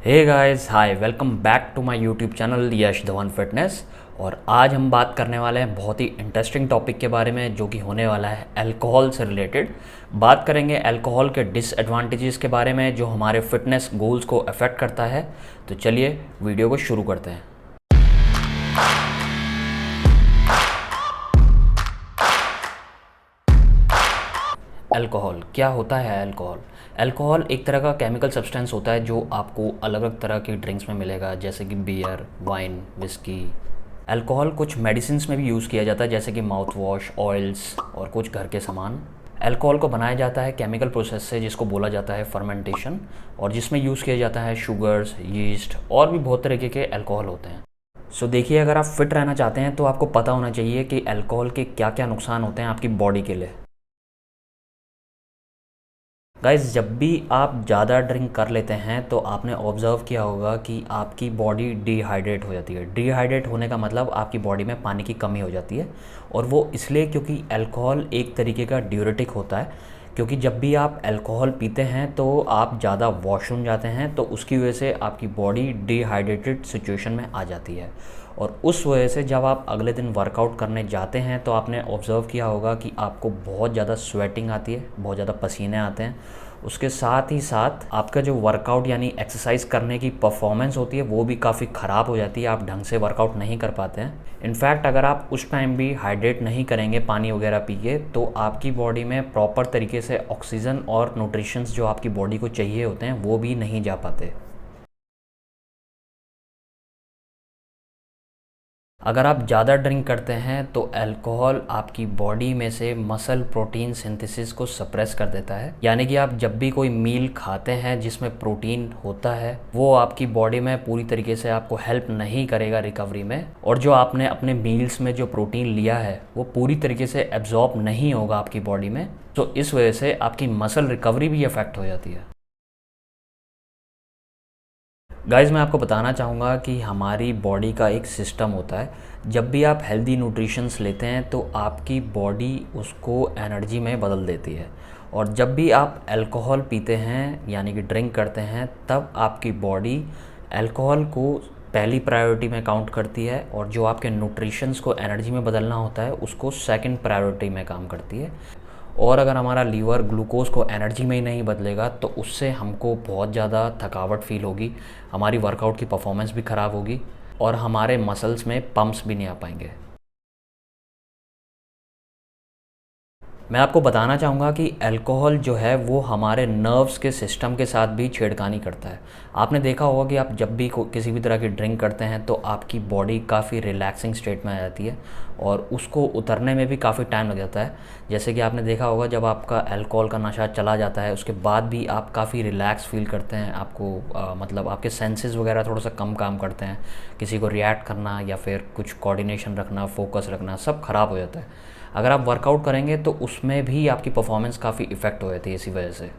Hey guys, hi, welcome back to my YouTube channel Yash Dhawan fitness. और आज हम बात करने वाले हैं बहुत ही इंटरेस्टिंग टॉपिक के बारे में, जो कि होने वाला है अल्कोहल से रिलेटेड। बात करेंगे अल्कोहल के डिसएडवांटेजेस के बारे में जो हमारे फिटनेस गोल्स को अफेक्ट करता है। तो चलिए वीडियो को शुरू करते हैं। अल्कोहल क्या होता है? अल्कोहल एक तरह का केमिकल सब्सटेंस होता है जो आपको अलग अलग तरह की ड्रिंक्स में मिलेगा, जैसे कि बियर, वाइन, विस्की। अल्कोहल कुछ मेडिसिन्स में भी यूज़ किया जाता है, जैसे कि माउथ वॉश, ऑयल्स और कुछ घर के सामान। अल्कोहल को बनाया जाता है केमिकल प्रोसेस से, जिसको बोला जाता है फर्मेंटेशन, और जिसमें यूज़ किया जाता है शुगर्स, यीस्ट और भी बहुत तरीके के अल्कोहल होते हैं। सो देखिए, अगर आप फिट रहना चाहते हैं तो आपको पता होना चाहिए कि अल्कोहल के क्या क्या नुकसान होते हैं आपकी बॉडी के लिए। गाइस, जब भी आप ज़्यादा ड्रिंक कर लेते हैं तो आपने ऑब्ज़र्व किया होगा कि आपकी बॉडी डिहाइड्रेट हो जाती है। डिहाइड्रेट होने का मतलब आपकी बॉडी में पानी की कमी हो जाती है, और वो इसलिए क्योंकि अल्कोहल एक तरीके का ड्यूरेटिक होता है। क्योंकि जब भी आप अल्कोहल पीते हैं तो आप ज़्यादा वॉशरूम जाते हैं, तो उसकी वजह से आपकी बॉडी डिहाइड्रेटेड सिचुएशन में आ जाती है। और उस वजह से जब आप अगले दिन वर्कआउट करने जाते हैं तो आपने ऑब्ज़र्व किया होगा कि आपको बहुत ज़्यादा स्वेटिंग आती है, बहुत ज़्यादा पसीने आते हैं। उसके साथ ही साथ आपका जो वर्कआउट यानी एक्सरसाइज करने की परफॉर्मेंस होती है वो भी काफ़ी ख़राब हो जाती है, आप ढंग से वर्कआउट नहीं कर पाते हैं। इनफैक्ट अगर आप उस टाइम भी हाइड्रेट नहीं करेंगे पानी वगैरह पी के, तो आपकी बॉडी में प्रॉपर तरीके से ऑक्सीजन और न्यूट्रिशंस जो आपकी बॉडी को चाहिए होते हैं वो भी नहीं जा पाते। अगर आप ज़्यादा ड्रिंक करते हैं तो अल्कोहल आपकी बॉडी में से मसल प्रोटीन सिंथेसिस को सप्रेस कर देता है। यानी कि आप जब भी कोई मील खाते हैं जिसमें प्रोटीन होता है, वो आपकी बॉडी में पूरी तरीके से आपको हेल्प नहीं करेगा रिकवरी में, और जो आपने अपने मील्स में जो प्रोटीन लिया है वो पूरी तरीके से एब्जॉर्ब नहीं होगा आपकी बॉडी में। तो इस वजह से आपकी मसल रिकवरी भी अफेक्ट हो जाती है। गाइज़, मैं आपको बताना चाहूँगा कि हमारी बॉडी का एक सिस्टम होता है। जब भी आप हेल्दी न्यूट्रिशंस लेते हैं तो आपकी बॉडी उसको एनर्जी में बदल देती है, और जब भी आप अल्कोहल पीते हैं यानी कि ड्रिंक करते हैं, तब आपकी बॉडी अल्कोहल को पहली प्रायोरिटी में काउंट करती है, और जो आपके न्यूट्रिशंस को एनर्जी में बदलना होता है उसको सेकंड प्रायोरिटी में काम करती है। और अगर हमारा लीवर ग्लूकोज को एनर्जी में ही नहीं बदलेगा तो उससे हमको बहुत ज़्यादा थकावट फील होगी, हमारी वर्कआउट की परफॉर्मेंस भी ख़राब होगी, और हमारे मसल्स में पम्प्स भी नहीं आ पाएंगे। मैं आपको बताना चाहूँगा कि अल्कोहल जो है वो हमारे नर्व्स के सिस्टम के साथ भी छेड़खानी करता है। आपने देखा होगा कि आप जब भी किसी भी तरह की ड्रिंक करते हैं तो आपकी बॉडी काफ़ी रिलैक्सिंग स्टेट में आ जाती है, और उसको उतरने में भी काफ़ी टाइम लग जाता है। जैसे कि आपने देखा होगा, जब आपका अल्कोहल का नशा चला जाता है उसके बाद भी आप काफ़ी रिलैक्स फील करते हैं। आपको मतलब आपके सेंसेस वगैरह थोड़ा सा कम काम करते हैं, किसी को रिएक्ट करना या फिर कुछ कोऑर्डिनेशन रखना, फोकस रखना, सब ख़राब हो जाता है। अगर आप वर्कआउट करेंगे तो उसमें भी आपकी परफॉर्मेंस काफ़ी इफ़ेक्ट हो जाती है इसी वजह से।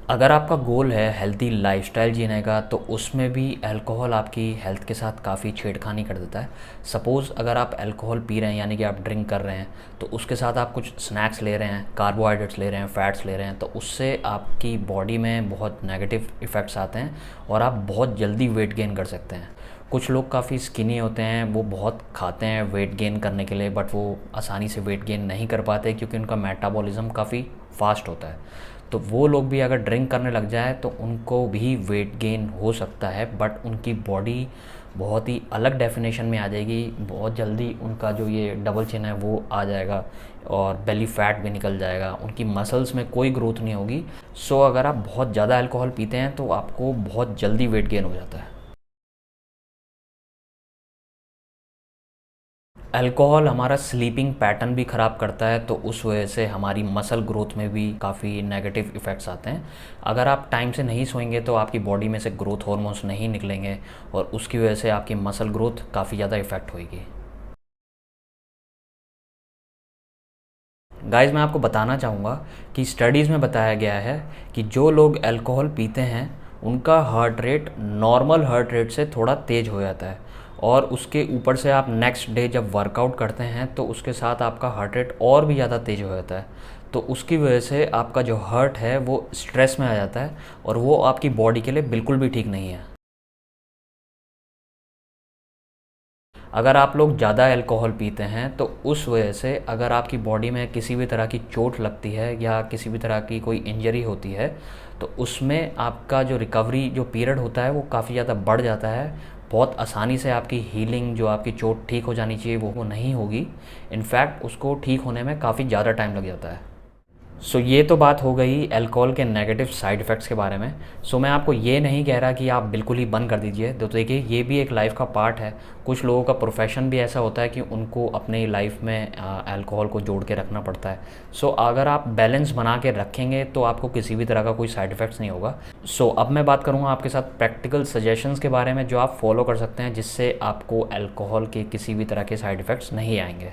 अगर आपका गोल है हेल्दी लाइफस्टाइल जीने का, तो उसमें भी अल्कोहल आपकी हेल्थ के साथ काफ़ी छेड़खानी कर देता है। सपोज़ अगर आप अल्कोहल पी रहे हैं यानी कि आप ड्रिंक कर रहे हैं, तो उसके साथ आप कुछ स्नैक्स ले रहे हैं, कार्बोहाइड्रेट्स ले रहे हैं, फैट्स ले रहे हैं, तो उससे आपकी बॉडी में बहुत नेगेटिव इफ़ेक्ट्स आते हैं, और आप बहुत जल्दी वेट गेन कर सकते हैं। कुछ लोग काफ़ी स्किनी होते हैं, वो बहुत खाते हैं वेट गेन करने के लिए, बट वो आसानी से वेट गेन नहीं कर पाते क्योंकि उनका मेटाबॉलिज्म काफ़ी फास्ट होता है। तो वो लोग भी अगर ड्रिंक करने लग जाए तो उनको भी वेट गेन हो सकता है, बट उनकी बॉडी बहुत ही अलग डेफिनेशन में आ जाएगी। बहुत जल्दी उनका जो ये डबल चिन है वो आ जाएगा, और बेली फैट भी निकल जाएगा, उनकी मसल्स में कोई ग्रोथ नहीं होगी। सो अगर आप बहुत ज़्यादा अल्कोहल पीते हैं तो आपको बहुत जल्दी वेट गेन हो जाता है। अल्कोहल हमारा स्लीपिंग पैटर्न भी ख़राब करता है, तो उस वजह से हमारी मसल ग्रोथ में भी काफ़ी नेगेटिव इफ़ेक्ट्स आते हैं। अगर आप टाइम से नहीं सोएंगे तो आपकी बॉडी में से ग्रोथ हार्मोन्स नहीं निकलेंगे, और उसकी वजह से आपकी मसल ग्रोथ काफ़ी ज़्यादा इफ़ेक्ट होगी। गाइस, मैं आपको बताना चाहूँगा कि स्टडीज़ में बताया गया है कि जो लोग अल्कोहल पीते हैं उनका heart rate normal heart rate से थोड़ा तेज़ हो जाता है, और उसके ऊपर से आप नेक्स्ट डे जब वर्कआउट करते हैं तो उसके साथ आपका हार्ट रेट और भी ज़्यादा तेज़ हो जाता है। तो उसकी वजह से आपका जो हार्ट है वो स्ट्रेस में आ जाता है और वो आपकी बॉडी के लिए बिल्कुल भी ठीक नहीं है। अगर आप लोग ज़्यादा अल्कोहल पीते हैं तो उस वजह से अगर आपकी बॉडी में किसी भी तरह की चोट लगती है या किसी भी तरह की कोई इंजरी होती है तो उसमें आपका जो रिकवरी जो पीरियड होता है वो काफ़ी ज़्यादा बढ़ जाता है। बहुत आसानी से आपकी हीलिंग, जो आपकी चोट ठीक हो जानी चाहिए वो नहीं होगी। इनफैक्ट उसको ठीक होने में काफ़ी ज़्यादा टाइम लग जाता है। ये तो बात हो गई अल्कोहल के नेगेटिव साइड इफ़ेक्ट्स के बारे में। मैं आपको ये नहीं कह रहा कि आप बिल्कुल ही बंद कर दीजिए। तो देखिए, ये भी एक लाइफ का पार्ट है। कुछ लोगों का प्रोफेशन भी ऐसा होता है कि उनको अपनी लाइफ में अल्कोहल को जोड़ के रखना पड़ता है। अगर आप बैलेंस बना के रखेंगे तो आपको किसी भी तरह का कोई साइड इफ़ेक्ट्स नहीं होगा। अब मैं बात करूँगा आपके साथ प्रैक्टिकल सजेशंस के बारे में जो आप फॉलो कर सकते हैं, जिससे आपको अल्कोहल के किसी भी तरह के साइड इफ़ेक्ट्स नहीं आएंगे।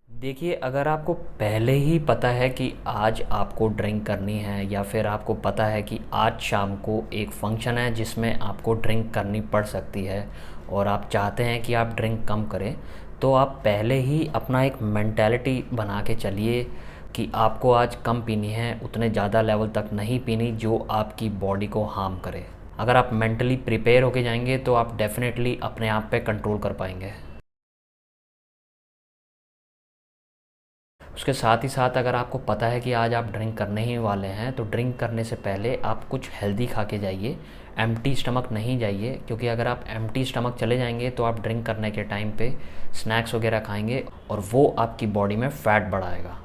देखिए, अगर आपको पहले ही पता है कि आज आपको ड्रिंक करनी है या फिर आपको पता है कि आज शाम को एक फ़ंक्शन है जिसमें आपको ड्रिंक करनी पड़ सकती है और आप चाहते हैं कि आप ड्रिंक कम करें, तो आप पहले ही अपना एक मेंटालिटी बना के चलिए कि आपको आज कम पीनी है, उतने ज़्यादा लेवल तक नहीं पीनी जो आपकी बॉडी को हार्म करे। अगर आप मेंटली प्रिपेयर होके जाएंगे तो आप डेफ़िनेटली अपने आप पे कंट्रोल कर पाएंगे। उसके साथ ही साथ अगर आपको पता है कि आज आप ड्रिंक करने ही वाले हैं तो ड्रिंक करने से पहले आप कुछ हेल्दी खा के जाइए। एम्प्टी स्टमक नहीं जाइए, क्योंकि अगर आप एम्प्टी स्टमक चले जाएंगे तो आप ड्रिंक करने के टाइम पे स्नैक्स वगैरह खाएंगे और वो आपकी बॉडी में फ़ैट बढ़ाएगा।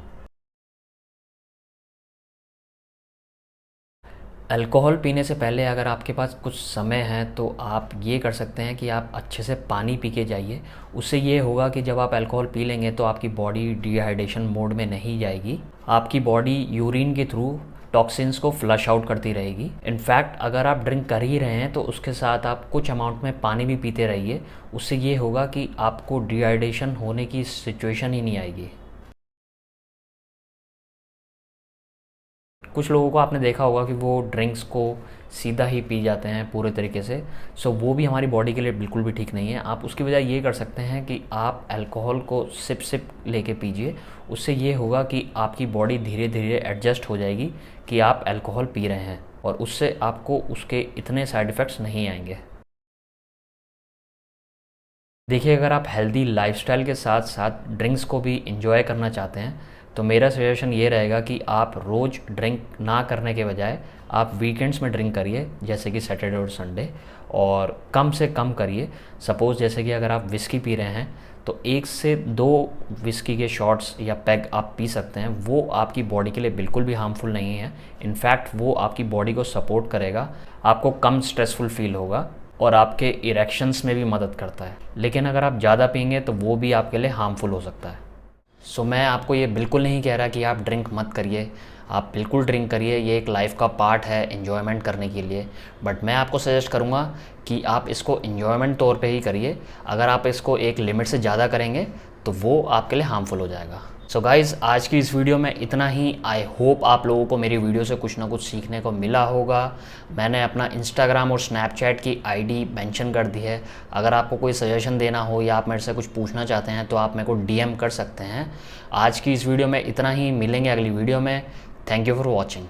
अल्कोहल पीने से पहले अगर आपके पास कुछ समय है तो आप ये कर सकते हैं कि आप अच्छे से पानी पी के जाइए। उससे ये होगा कि जब आप अल्कोहल पी लेंगे तो आपकी बॉडी डिहाइड्रेशन मोड में नहीं जाएगी। आपकी बॉडी यूरिन के थ्रू टॉक्सिन्स को फ्लश आउट करती रहेगी। इनफैक्ट अगर आप ड्रिंक कर ही रहे हैं तो उसके साथ आप कुछ अमाउंट में पानी भी पीते रहिए। उससे ये होगा कि आपको डिहाइड्रेशन होने की सिचुएशन ही नहीं आएगी। कुछ लोगों को आपने देखा होगा कि वो ड्रिंक्स को सीधा ही पी जाते हैं पूरे तरीके से। वो भी हमारी बॉडी के लिए बिल्कुल भी ठीक नहीं है। आप उसकी बजाय ये कर सकते हैं कि आप अल्कोहल को सिप सिप लेके पीजिए। उससे ये होगा कि आपकी बॉडी धीरे धीरे एडजस्ट हो जाएगी कि आप अल्कोहल पी रहे हैं और उससे आपको उसके इतने साइड इफ़ेक्ट्स नहीं आएंगे। देखिए, अगर आप हेल्दी लाइफस्टाइल के साथ साथ ड्रिंक्स को भी इंजॉय करना चाहते हैं तो मेरा सजेशन ये रहेगा कि आप रोज़ ड्रिंक ना करने के बजाय आप वीकेंड्स में ड्रिंक करिए, जैसे कि सैटरडे और संडे, और कम से कम करिए। सपोज़ जैसे कि अगर आप विस्की पी रहे हैं तो 1 से 2 विस्की के शॉट्स या पैग आप पी सकते हैं। वो आपकी बॉडी के लिए बिल्कुल भी हार्मफुल नहीं है। इनफैक्ट वो आपकी बॉडी को सपोर्ट करेगा, आपको कम स्ट्रेसफुल फील होगा और आपके इरेक्शंस में भी मदद करता है। लेकिन अगर आप ज़्यादा पिएंगे तो वो भी आपके लिए हार्मफुल हो सकता है। मैं आपको ये बिल्कुल नहीं कह रहा कि आप ड्रिंक मत करिए, आप बिल्कुल ड्रिंक करिए। ये एक लाइफ का पार्ट है एन्जॉयमेंट करने के लिए। बट मैं आपको सजेस्ट करूँगा कि आप इसको एन्जॉयमेंट तौर पे ही करिए। अगर आप इसको एक लिमिट से ज़्यादा करेंगे तो वो आपके लिए हार्मफुल हो जाएगा। गाइज़, आज की इस वीडियो में इतना ही। आई होप आप लोगों को मेरी वीडियो से कुछ ना कुछ सीखने को मिला होगा। मैंने अपना इंस्टाग्राम और स्नैपचैट की आईडी मेंशन कर दी है। अगर आपको कोई सजेशन देना हो या आप मेरे से कुछ पूछना चाहते हैं तो आप मेरे को डीएम कर सकते हैं। आज की इस वीडियो में इतना ही। मिलेंगे अगली वीडियो में। Thank you for watching.